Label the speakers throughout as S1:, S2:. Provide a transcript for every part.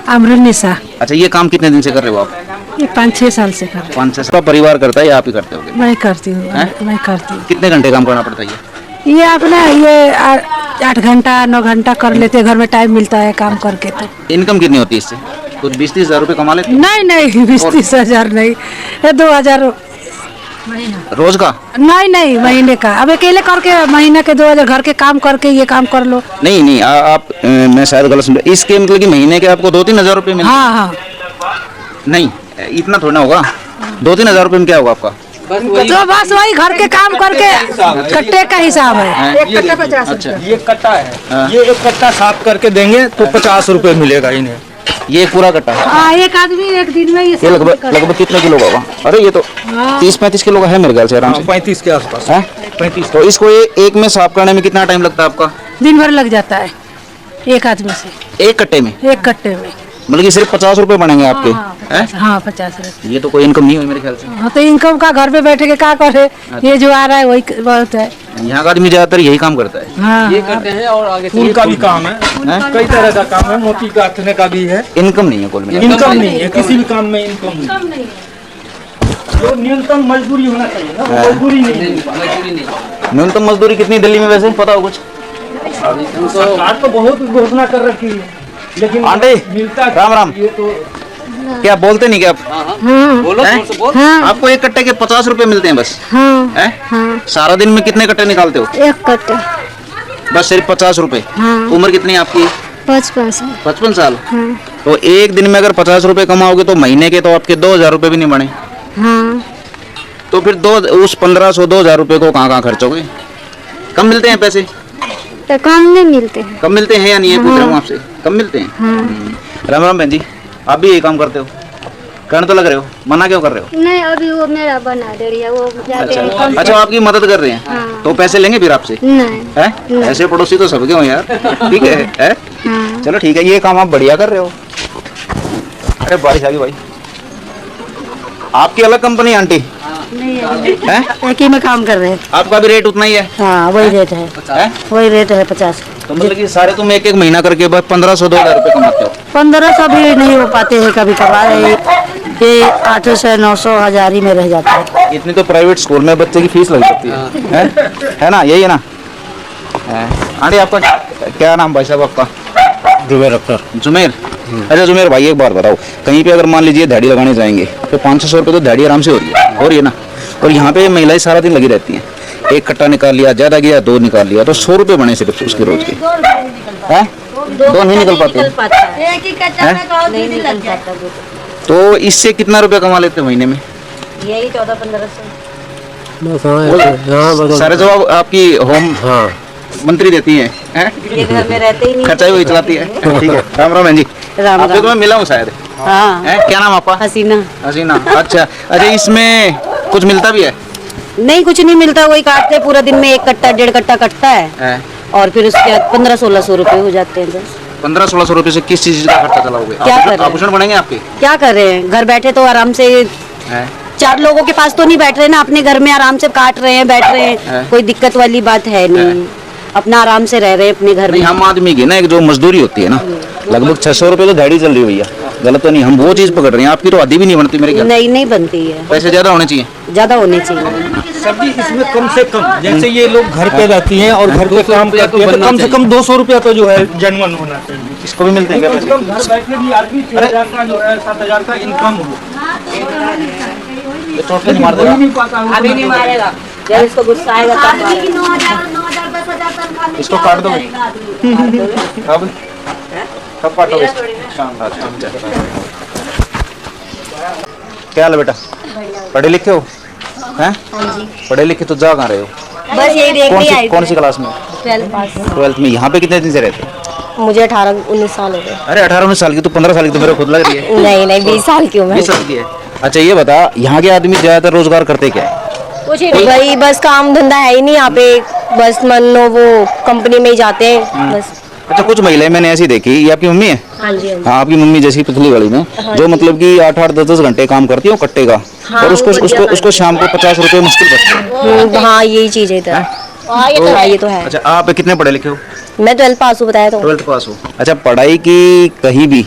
S1: अमृतनिशा।
S2: अच्छा, ये काम कितने दिन से कर रहे हो आप?
S1: ये 5-6 साल से कर रही
S2: 5-6 साल। परिवार करता है या आप ही करते हो?
S1: हूँ। मैं करती हूँ, मैं करती हूँ।
S2: कितने घंटे काम करना पड़ता है
S1: ये अपना ये 8 घंटा 9 घंटा कर लेते, घर में टाइम मिलता है काम करके। तो
S2: इनकम कितनी होती है इससे? कुछ 20-30 हज़ार रुपये कमा लेते?
S1: नहीं 20-30 हजार नहीं, ये 2000
S2: रोज का?
S1: नहीं महीने का। अब अकेले करके महीने के 2000, घर के काम करके ये काम कर लो।
S2: नहीं आप मैं शायद गलत समझा। इसके मतलब कि महीने के आपको 2-3 हज़ार रुपये मिलते?
S1: हाँ।
S2: नहीं, इतना थोड़ा ना होगा। 2-3 हज़ार रुपये में क्या होगा आपका?
S1: तो बस वही घर के काम करके कट्टे का हिसाब है। एक कट्टा 50।
S2: अच्छा,
S3: ये कट्टा है। ये एक कट्टा साफ करके देंगे तो 50 रुपए मिलेगा इन्हें।
S2: ये पूरा कट्टा?
S1: हाँ, एक आदमी एक दिन में
S2: ये लगभग कितने किलो का होगा? अरे ये तो 30-35 किलो का है मेरे ख्याल से आराम से।
S3: 35 के आसपास
S2: है?
S3: 35।
S2: तो इसको एक में साफ करने में कितना टाइम लगता है आपका?
S1: दिन भर लग जाता है एक आदमी से।
S2: एक कट्टे में?
S1: एक कट्टे में
S2: मतलब कि सिर्फ 50 रुपए बनेंगे आपके?
S1: हाँ 50 रुपये।
S2: ये तो कोई इनकम नहीं हुई मेरे ख्याल से।
S1: हाँ, तो इनकम का घर पे बैठे के क्या करे। ये जो आ रहा है वही बहुत है।
S2: यहाँ का आदमी ज्यादातर यही काम करता है।
S1: हाँ,
S3: ये करते हैं और आगे फूल का भी काम है, कई तरह का काम है, मोती काटने का भी है।
S2: इनकम नहीं है कुल मिला?
S3: इनकम नहीं है, किसी भी काम में इनकम नहीं है। जो न्यूनतम मजदूरी होना चाहिए ना, मजदूरी नहीं।
S2: न्यूनतम मजदूरी कितनी दिल्ली में वैसे पता हो कुछ?
S3: सरकार तो बहुत घोषणा कर रखी है, लेकिन
S2: आंटी
S3: मिलता
S2: राम
S3: ये तो
S2: क्या बोलते नहीं क्या आप?
S3: बोलो
S1: हाँ,
S2: आपको एक कट्टे के 50 रुपए मिलते हैं बस?
S1: हाँ,
S2: हैं?
S1: हाँ।
S2: सारा दिन में कितने कट्टे निकालते हो?
S1: एक कट्टा।
S2: बस सिर्फ 50 रुपए?
S1: हाँ।
S2: उम्र कितनी है आपकी?
S1: 55
S2: साल।
S1: हाँ।
S2: तो एक दिन में अगर 50 रुपए कमाओगे तो महीने के तो आपके 2,000 रुपए भी नहीं बने।
S1: हाँ।
S2: तो फिर उस 1500-2,000 रुपए को कहाँ खर्चोगे? कम मिलते हैं पैसे?
S1: तो कम नहीं मिलते हैं।
S2: कम मिलते हैं या नहीं? पूछ रहा हूँ आपसे, कम मिलते हैं?
S1: हाँ।
S2: राम बहन जी, आप भी यही काम करते हो? करने तो लग रहे हो, मना क्यों कर रहे हो?
S1: नहीं, अभी वो मेरा बना दे रही है, वो जाते हैं कम
S2: अच्छा, आपकी मदद कर रहे हैं?
S1: हाँ।
S2: तो पैसे लेंगे फिर आपसे?
S1: नहीं।
S2: हैं? ऐसे पड़ोसी तो सबके हो यार। ठीक है?
S1: हाँ।
S2: चलो ठीक है, ये काम आप बढ़िया कर रहे हो। अरे बारिश आ गई भाई। आपकी अलग कंपनी आंटी? हैं?
S1: एक ही में काम कर रहे हैं।
S2: आपका भी रेट उतना ही है?
S1: हाँ, वही रेट है।
S2: हैं?
S1: वही रेट है 50।
S2: तो मतलब कि सारे तुम एक महीना करके बस 1500-2,000 रुपए कमाते हो?
S1: 1500 भी नहीं हो पाते हैं कभी कभार। ये 800-900 हजार ही में रह जाता है।
S2: इतनी तो प्राइवेट स्कूल में बच्चे की फीस लग जाती है। है ना? यही है ना? आंटी आपका क्या नाम भाई साहब आपका?
S3: जुबैर अख्तर।
S2: जुमेर? अच्छा जुमेर भाई, एक बार बताओ, कहीं पे अगर मान लीजिए दिहाड़ी लगाने जाएंगे तो 500 रुपये तो दिहाड़ी आराम से हो रही है ना? और यहाँ पे महिलाएं सारा दिन लगी रहती हैं। एक कट्टा निकाल लिया, ज्यादा गया 2 निकाल लिया, तो 100 रुपये बने सिर्फ उसके रोज के। हैं? 2 नहीं निकल पाते?
S1: एक ही कट्टा में तो नहीं निकल जाता।
S2: तो इससे कितना रुपया कमा लेते हैं महीने में?
S1: यही 1400-1500।
S2: सारे जवाब आपकी होम मंत्री देती है?
S1: ये घर में रहते ही नहीं।
S2: खर्चा ही वही चलाती है। ठीक है, राम बहन जी। आपसे तो मैं मिला हूँ शायद।
S1: हाँ।
S2: क्या नाम आपका?
S1: हसीना।
S2: हसीना, अच्छा। इसमें कुछ मिलता भी है?
S1: नहीं, कुछ नहीं मिलता। वही काटते पूरा दिन में, 1 कट्टा 1.5 कट्टा कटता है। और फिर उसके बाद 1500-1600 रुपए हो जाते हैं बस।
S2: 1500-1600 रुपए से किस चीज का खर्चा चलाओगे?
S1: क्या कर रहे हैं?
S2: आभूषण बनेंगे आपके?
S1: क्या कर रहे हैं, घर बैठे तो आराम से 4 लोगों के पास तो नहीं बैठ रहे ना, अपने घर में आराम से काट रहे हैं, बैठ रहे हैं। कोई दिक्कत वाली बात है नहीं, अपना आराम से रह रहे हैं अपने घर में।
S2: हम आदमी की ना एक जो मजदूरी होती है ना, लगभग 600 रुपए तो दिहाड़ी चल रही है भैया, गलत तो नहीं? हम वो चीज पकड़ रहे हैं, आपकी तो आधी भी नहीं बनती मेरे ख्याल।
S1: नहीं बनती है।
S2: पैसे ज्यादा होने चाहिए?
S1: ज्यादा होने चाहिए।
S3: सभी इसमें कम से कम, जैसे ये लोग घर पे रहती हैं और घर पे काम करती हैं, तो कम से कम 200 रुपया तो जो है जेन्युइन होना चाहिए।
S2: इसको भी मिलते हैं क्या
S3: कम से
S2: पैसे?
S3: कम घर बैठे भी आदमी 6,000 का जो है 7,000 का इनकम हो।
S2: चोट नहीं मार देगा?
S1: अभी नहीं मारेगा, जब इसको गुस्सा आएगा तब मारेगा।
S2: इसको काट दो। कब काटोगे? शानदार। क्या हाल है बेटा? पढ़े लिखे हो? हैं? पढ़े लिखे तो जा कहाँ रहे हो?
S1: बस यही देखने आई।
S2: कौन सी क्लास में?
S1: 12th पास।
S2: 12th में। यहाँ पे कितने दिन से रहते हो?
S1: मुझे 18-19 साल हो गए।
S2: अरे 18-19 साल की? तो 15 साल की तो मेरे खुद लग रही है।
S1: नहीं 20 साल की हूँ मैं।
S2: 20 साल की है? अच्छा ये बता, यहाँ के आदमी ज्यादातर रोजगार करते क्या है?
S1: कुछ नहीं भाई, बस काम धंधा है ही नहीं यहाँ पे। बस मान लो वो कंपनी में ही जाते हैं बस।
S2: अच्छा, कुछ महिलाएं मैंने ऐसी देखी, ये आपकी मम्मी है?
S1: हाँ जी।
S2: हाँ, आपकी मम्मी जैसी पतली वाली में, जो मतलब कि 8-8, 10-10 घंटे काम करती है वो कट्टे का। और उसको शाम को 50 रुपए मुश्किल बचते हैं।
S1: हाँ, यही चीज है इधर। ये तो है।
S2: अच्छा, आप कितने पढ़े लिखे हो?
S1: मैं 12th पास हूँ, बताया तो।
S2: 12th पास हो? अच्छा, पढ़ाई की कहीं भी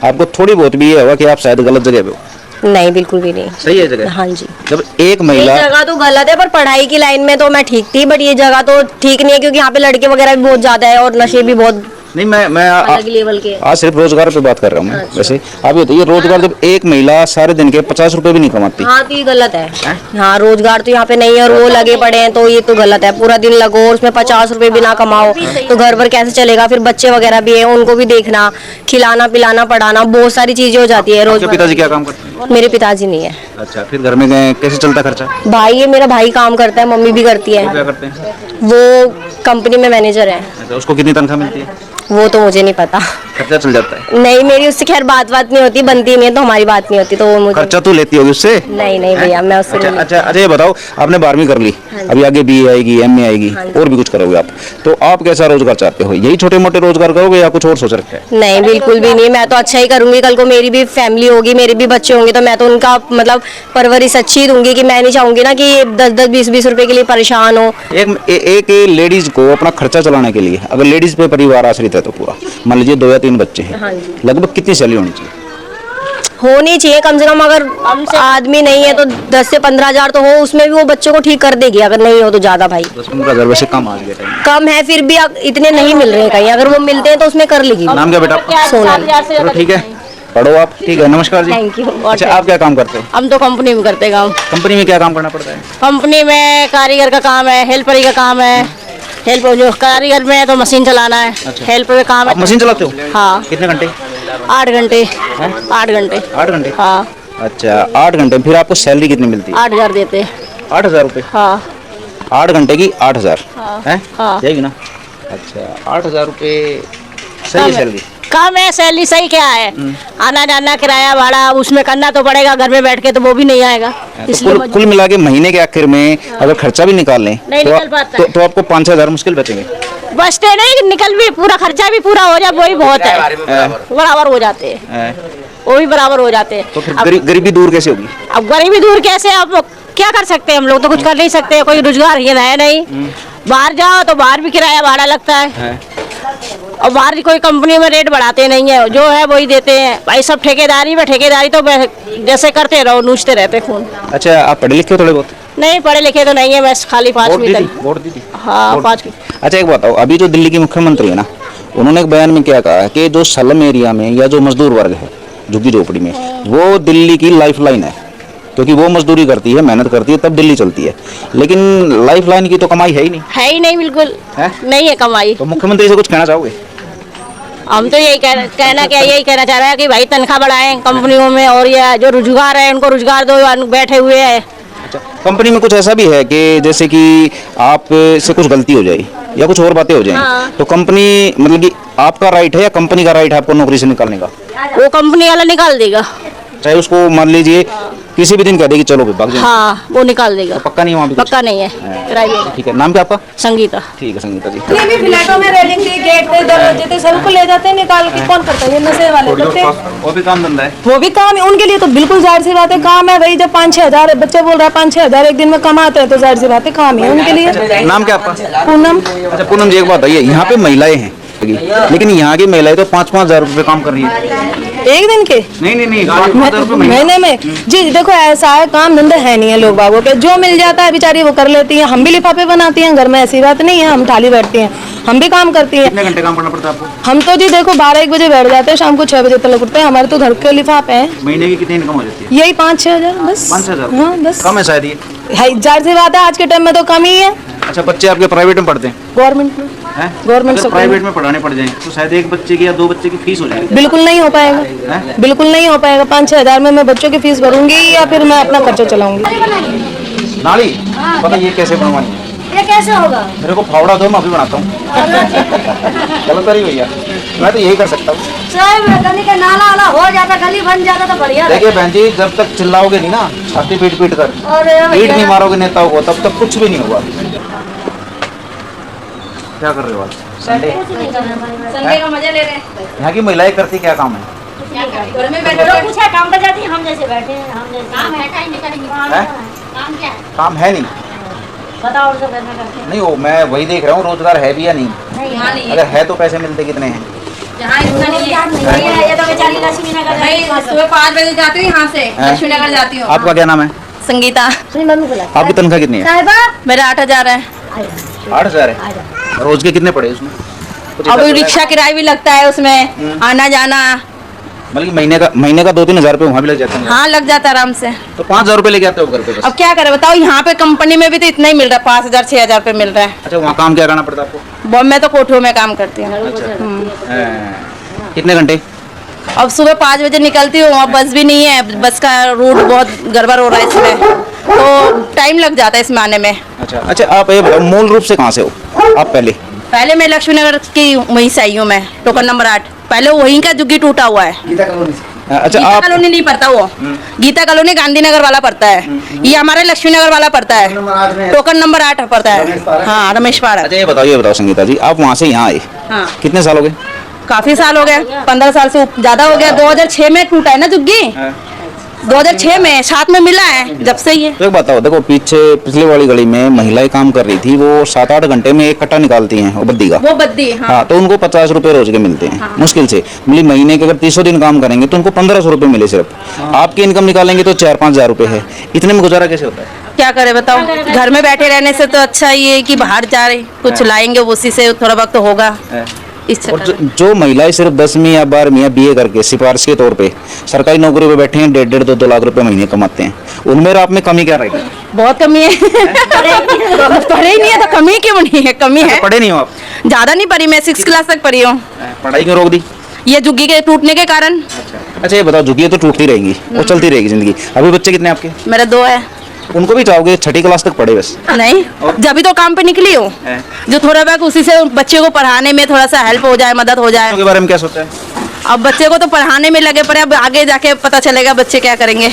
S2: आपको थोड़ी बहुत भी ये होगा कि आप शायद गलत जगह पे हो?
S4: नहीं, बिल्कुल भी नहीं।
S2: सही है जगह?
S4: हाँ जी।
S2: जब एक
S4: ये
S2: महिला
S4: जगह तो गलत है, पर पढ़ाई की लाइन में तो मैं ठीक थी, बट ये जगह तो ठीक नहीं है, क्योंकि यहाँ पे लड़के वगैरह भी बहुत ज्यादा है और नशे भी बहुत
S2: नहीं, मैं
S4: अलग लेवल के।
S2: आज सिर्फ रोजगार पे बात कर रहा हूँ मैं। वैसे आप ये बताइए, रोजगार जब एक महिला सारे दिन के 50 रुपए भी नहीं कमाती।
S4: हाँ, तो ये गलत है। हाँ, रोजगार तो यहाँ पे नहीं है और वो लगे पड़े हैं, तो ये तो गलत है। पूरा दिन लगो और उसमें 50 रुपए भी ना कमाओ तो घर पर कैसे चलेगा? फिर बच्चे वगैरह भी है, उनको भी देखना, खिलाना पिलाना पढ़ाना, बहुत सारी चीजें हो जाती है रोज।
S2: पिताजी क्या काम करते हैं?
S4: मेरे पिताजी नहीं है।
S2: अच्छा, फिर घर में कैसे चलता खर्चा?
S4: भाई है, मेरा भाई काम करता है, मम्मी भी करती है।
S2: क्या करते हैं?
S4: वो कंपनी में मैनेजर है।
S2: अच्छा, उसको कितनी तनख्वाह मिलती है?
S4: वो तो मुझे नहीं पता।
S2: खर्चा चल जाता है?
S4: नहीं, मेरी उससे खैर बात नहीं होती, बनती नहीं है, तो हमारी बात नहीं होती, तो वो मुझे।
S2: खर्चा तो लेती होगी उससे?
S4: नहीं नहीं भैया, मैं उससे
S2: अच्छा
S4: नहीं
S2: अच्छा अच्छा, ये बताओ, आपने 12वीं कर ली, अभी आगे BA आएगी, MA आएगी, और भी कुछ करोगे आप, तो आप कैसा रोजगार चाहते हो? यही छोटे मोटे रोजगार करोगे या कुछ और सोच रखा है?
S4: नहीं, बिल्कुल भी नहीं। मैं तो अच्छा ही करूंगी। कल को मेरी भी फैमिली होगी, मेरे भी बच्चे होंगे, तो मैं तो उनका मतलब परवरिश अच्छी दूंगी। कि मैं नहीं चाहूंगी ना कि 10-10 20-20 रुपए के लिए परेशान हो।
S2: एक लेडीज को अपना खर्चा चलाने के लिए, अगर लेडीज पे परिवार आश्रित है तो पूरा, मान लीजिए 2 या 3 बच्चे हैं,
S4: हाँ जी।
S2: लगभग कितनी सैलरी होनी चाहिए?
S4: होनी चाहिए कम से कम, अगर आदमी नहीं है तो 10 से 15 हजार तो हो, उसमें भी वो बच्चों को ठीक कर देगी। अगर नहीं हो तो ज्यादा भाई
S2: 10-15 हजार वैसे कम आज के टाइम में।
S4: कम है, फिर भी इतने नहीं मिल रहे हैं कहीं। अगर वो मिलते हैं तो उसमें कर लेगी।
S2: नाम क्या बेटा आपका?
S4: सोनल।
S2: चलो ठीक है, पढ़ो आप। ठीक है, नमस्कार जी।
S4: Thank you.
S2: अच्छा, आप क्या काम करते हो?
S5: हम तो कंपनी में करते काम।
S2: कंपनी में क्या काम करना पड़ता है?
S5: कंपनी में कारीगर का काम है, हेल्परी का काम है। हेल्प जो कारीगर में है तो मशीन चलाना है। हेल्पर का काम
S2: आप
S5: है।
S2: मशीन चलाते हो?
S5: हाँ।
S2: कितने घंटे?
S5: 8 घंटे। 8 घंटे।
S2: 8 घंटे?
S5: हाँ,
S2: अच्छा, 8 घंटे। फिर आपको सैलरी कितनी मिलती है?
S5: 8,000 देते।
S2: 8,000 रुपये?
S5: हाँ
S2: 8 घंटे की 8,000 है?
S5: हाँ।
S2: यही ना? अच्छा, 8,000 रुपये सही है सैलरी?
S5: काम है, सैलरी सही क्या है? आना जाना किराया भाड़ा उसमें करना तो पड़ेगा, घर में बैठ के तो वो भी नहीं आएगा।
S2: तो
S5: इसलिए
S2: कुल मिला के महीने के आखिर में अगर खर्चा भी निकाल लें
S5: नहीं निकल पाता
S2: तो आपको 5-6 हजार मुश्किल बचेंगे।
S5: बचते नहीं, निकल भी पूरा खर्चा भी पूरा हो जाए वही बहुत है। बराबर हो जाते हैं,
S2: हैं?
S5: वो भी बराबर हो जाते हैं।
S2: तो फिर गरीबी दूर कैसे होगी?
S5: अब गरीबी दूर कैसे? अब क्या कर सकते हैं हम लोग? तो कुछ कर नहीं सकते, कोई रोजगार ये है नहीं। बाहर जाओ तो बाहर भी किराया भाड़ा लगता है। और बाहर की कोई कंपनी में रेट बढ़ाते नहीं है, जो है वही देते हैं भाई। सब ठेकेदारी में, ठेकेदारी तो जैसे करते रहो, नूचते रहते खून।
S2: अच्छा, आप पढ़े लिखे हो थोड़े बहुत?
S5: नहीं, पढ़े लिखे तो नहीं है, मैं खाली 5वीं तक।
S2: वोट दी थी?
S5: हाँ, 5वीं।
S2: अच्छा, एक बताओ, अभी जो दिल्ली की मुख्यमंत्री है ना, उन्होंने एक बयान में क्या कहा कि जो स्लम एरिया में या जो मजदूर वर्ग है झुग्गी झोपड़ी में, वो दिल्ली की लाइफलाइन है, क्योंकि वो मजदूरी करती है, मेहनत करती है, तब दिल्ली चलती है। लेकिन लाइफलाइन की तो कमाई है ही नहीं।
S5: है ही नहीं, बिल्कुल
S2: है?
S5: नहीं है कमाई।
S2: तो मुख्यमंत्री से कुछ कहना चाहोगे?
S5: हम तो यही कहना चाह रहे हैं कि भाई तनख्वाह बढ़ाएं कंपनियों में, और ये जो रोजगार है उनको रोजगार दो, बैठे हुए हैं।
S2: अच्छा, कंपनी में कुछ ऐसा भी है कि जैसे कि आप से कुछ गलती हो जाए या कुछ और बातें हो जाए,
S5: हाँ।
S2: तो कंपनी मतलब कि आपका राइट है या कंपनी का राइट है आपको नौकरी से निकालने का?
S5: वो कंपनी वाला निकाल देगा।
S2: चाहे उसको मान लीजिए किसी भी दिन कह देगी चलो भाग जाओ,
S5: हाँ, वो निकाल देगा।
S2: पक्का नहीं है वहाँ पे कुछ?
S5: पक्का नहीं है। प्राइवेट।
S2: ठीक है, नाम क्या आपका?
S5: संगीता।
S2: ठीक है, संगीता जी।
S6: ये भी फ्लैटों में रेलिंग थी, गेट थे, दरवाजे थे, सबको ले जाते हैं निकाल के। कौन करता है? ये नशे वाले करते हैं।
S2: वो भी काम धंधा है।
S6: वो भी काम है उनके लिए, तो बिल्कुल जाहिर सी बात है काम है भाई। जब 5-6 हजार बच्चे बोल रहा है 5-6 हजार एक दिन में कमाते हैं, तो जाहिर सी बात है काम है उनके लिए।
S2: नाम क्या आपका?
S6: पूनम।
S2: अच्छा पूनम जी, एक बात बताइए, यहाँ पे महिलाएं हैं लेकिन यहाँ की महिलाएं तो 5-5 हजार रुपये काम कर रही है
S6: एक दिन के
S2: नहीं 5,000 रुपये महीने।
S6: महीने में। जी देखो, ऐसा है, काम धंधा है नहीं है लोग बागों के, जो मिल जाता है बेचारी वो कर लेती है। हम भी लिफाफे बनाती हैं घर में, ऐसी बात नहीं है, हम थाली बैठती हैं, हम भी काम करती हैं।
S2: कितने घंटे काम करना पड़ता है आपको?
S6: हम तो जी देखो 12-1 बजे बैठ जाते हैं, शाम को 6 बजे तक उठते हैं। हमारे तो घर के लिफाफे हैं।
S2: महीने की कितनी इनकम हो जाती है?
S6: यही 5-6 हजार बस।
S2: 5-6 हजार?
S6: हाँ बस।
S2: कम है शायद ये।
S6: जाहिर सी बात है, आज के टाइम में तो कम ही है।
S2: अच्छा, बच्चे आपके प्राइवेट में पढ़ते हैं?
S6: गवर्नमेंट में।
S2: हैं?
S6: गवर्नमेंट
S2: अगर
S6: स्कूल
S2: प्राइवेट में पढ़ाने पड़ जाए तो शायद एक बच्चे की या 2 बच्चे की फीस हो जाएगी।
S6: बिल्कुल नहीं हो पाएगा, बिल्कुल नहीं हो पाएगा। 5-6 हजार में मैं बच्चों की फीस भरूंगी या फिर मैं अपना खर्चा चलाऊंगी।
S2: नाली पता ये कैसे बनवानी है?
S5: ये कैसे होगा?
S2: मेरे को फावड़ा दो, मैं अभी बनाता हूँ। गलत करी भैया, मैं तो यही कर सकता हूँ।
S5: गली का नाला वाला हो जाता, गली बन जाता तो बढ़िया।
S2: देखिए बहन जी, जब तक चिल्लाओगे नहीं ना छाती पीट पीट कर, पीट नहीं मारोगे नेताओं को, तब तक कुछ भी नहीं होगा। क्या कर रहे हो आज? संडे
S5: का मजा ले रहे हैं।
S2: यहाँ की महिलाएं करती क्या काम है?
S5: घर में बैठे लोग पूछा काम पर जाती है, हम जैसे बैठे हैं, हम जैसे काम है कहीं निकलेंगे।
S2: हैं?
S5: काम क्या है?
S2: काम है नहीं?
S5: बताओ, और सब घर में करते हैं।
S2: नहीं, वो मैं वही देख रहा हूँ, रोजगार है भी या नहीं?
S5: नहीं, यहाँ नहीं है।
S2: अगर है तो पैसे मिलते कितने हैं?
S1: ये तो बेचारी लक्ष्मी नगर
S6: सुबह 5 बजे जाती हूँ यहाँ से लक्ष्मी नगर जाती हूँ।
S2: आपका क्या नाम है?
S6: संगीता।
S2: आपकी तनख्वाह कितनी है?
S6: मेरा 8,000 है।
S2: 8,000 है। रोज के कितने पड़े उसमें? कुछ
S6: अब
S2: हिसाब से
S6: रिक्शा किराया भी लगता है उसमें, आना जाना।
S2: मतलब महीने का 2-3 हज़ार रुपये वहाँ भी लग जाते हैं।
S6: हाँ लग जाता है आराम से।
S2: तो 5,000 रुपये लेके आते हो घर पे बस?
S6: अब क्या करें बताओ, यहाँ पे कंपनी में भी तो इतना ही मिल रहा है, 5,000 6,000 रुपये मिल रहा है।
S2: अच्छा, वहाँ काम क्या करना पड़ता है आपको?
S6: मैं तो कोठियों में काम करती हूँ।
S2: कितने घंटे?
S6: अब सुबह 5 बजे निकलती हूँ, अब बस भी नहीं है, बस का रूट बहुत गड़बड़ हो रहा है इसमें, तो टाइम लग जाता है इसमें आने में।
S2: अच्छा, आप ये बताओ मूल रूप से कहाँ से हो आप? पहले
S6: मैं लक्ष्मी नगर की वहीं से आई हूँ, मैं टोकन नंबर 8। पहले वहीं का झुग्गी टूटा हुआ है।
S2: अच्छा,
S6: गीता
S2: आप
S6: कॉलोनी नहीं पड़ता वो, गीता कॉलोनी गांधीनगर वाला पड़ता है, ये हमारे लक्ष्मी नगर वाला पड़ता है, टोकन नंबर 8 पड़ता है। हाँ रमेश पाड़ा।
S2: अच्छा, ये बताओ संगीता जी, आप वहाँ से यहाँ आए
S6: हाँ
S2: कितने साल हो गए?
S6: काफी साल हो गए, 15 साल से ज्यादा हो गया। 2006 में टूटा है ना झुग्गी, 2006 में साथ में मिला है, जब से ये।
S2: तो एक बताओ, देखो पिछले वाली गली में महिलाएं काम कर रही थी, वो 7-8 घंटे में एक कट्टा निकालती हैं वो बद्दी का।
S6: वो बद्दी, हाँ।
S2: तो उनको 50 रुपए रोज के मिलते हैं, मुश्किल से। मतलब महीने के अगर 300 दिन काम करेंगे तो उनको 1500 रुपए मिले सिर्फ। आपकी इनकम निकालेंगे तो 4-5 हज़ार रुपए है। इतने में गुजारा कैसे होता है?
S6: क्या करे बताओ, घर में बैठे रहने से तो अच्छा ये है कि बाहर जा रहे कुछ लाएंगे, उसी से थोड़ा वक्त होगा। इस
S2: और जो महिलाएं सिर्फ 10वीं या 12वीं या BA करके सिफारिश के तौर पे सरकारी नौकरी पे बैठे हैं, 1.5-2 लाख रुपए महीने कमाते हैं, उनमें और आप में कमी क्या रहेगी?
S6: बहुत कमी है। पढ़े ही नहीं है तो कमी क्यों नहीं है? कमी है।
S2: पढ़े नहीं हो आप?
S6: ज्यादा नहीं पढ़ी, मैं 6 क्लास तक पढ़ी हूँ।
S2: पढ़ाई क्यों रोक दी?
S6: ये झुग्गी के टूटने के कारण।
S2: अच्छा, ये बताओ, झुग्गियां तो टूटती रहेंगी, वो चलती रहेगी जिंदगी। अभी बच्चे कितने आपके?
S6: मेरे 2 है।
S2: उनको भी चाहोगे 6ठी क्लास तक पढ़े बस?
S6: नहीं, जब भी तो काम पे निकली हूँ, जो थोड़ा बहुत उसी से बच्चे को पढ़ाने में थोड़ा सा हेल्प हो जाए, मदद हो जाए।
S2: के बारे में क्या सोचा है?
S6: अब बच्चे को तो पढ़ाने में लगे पड़े, अब आगे जाके पता चलेगा बच्चे क्या करेंगे।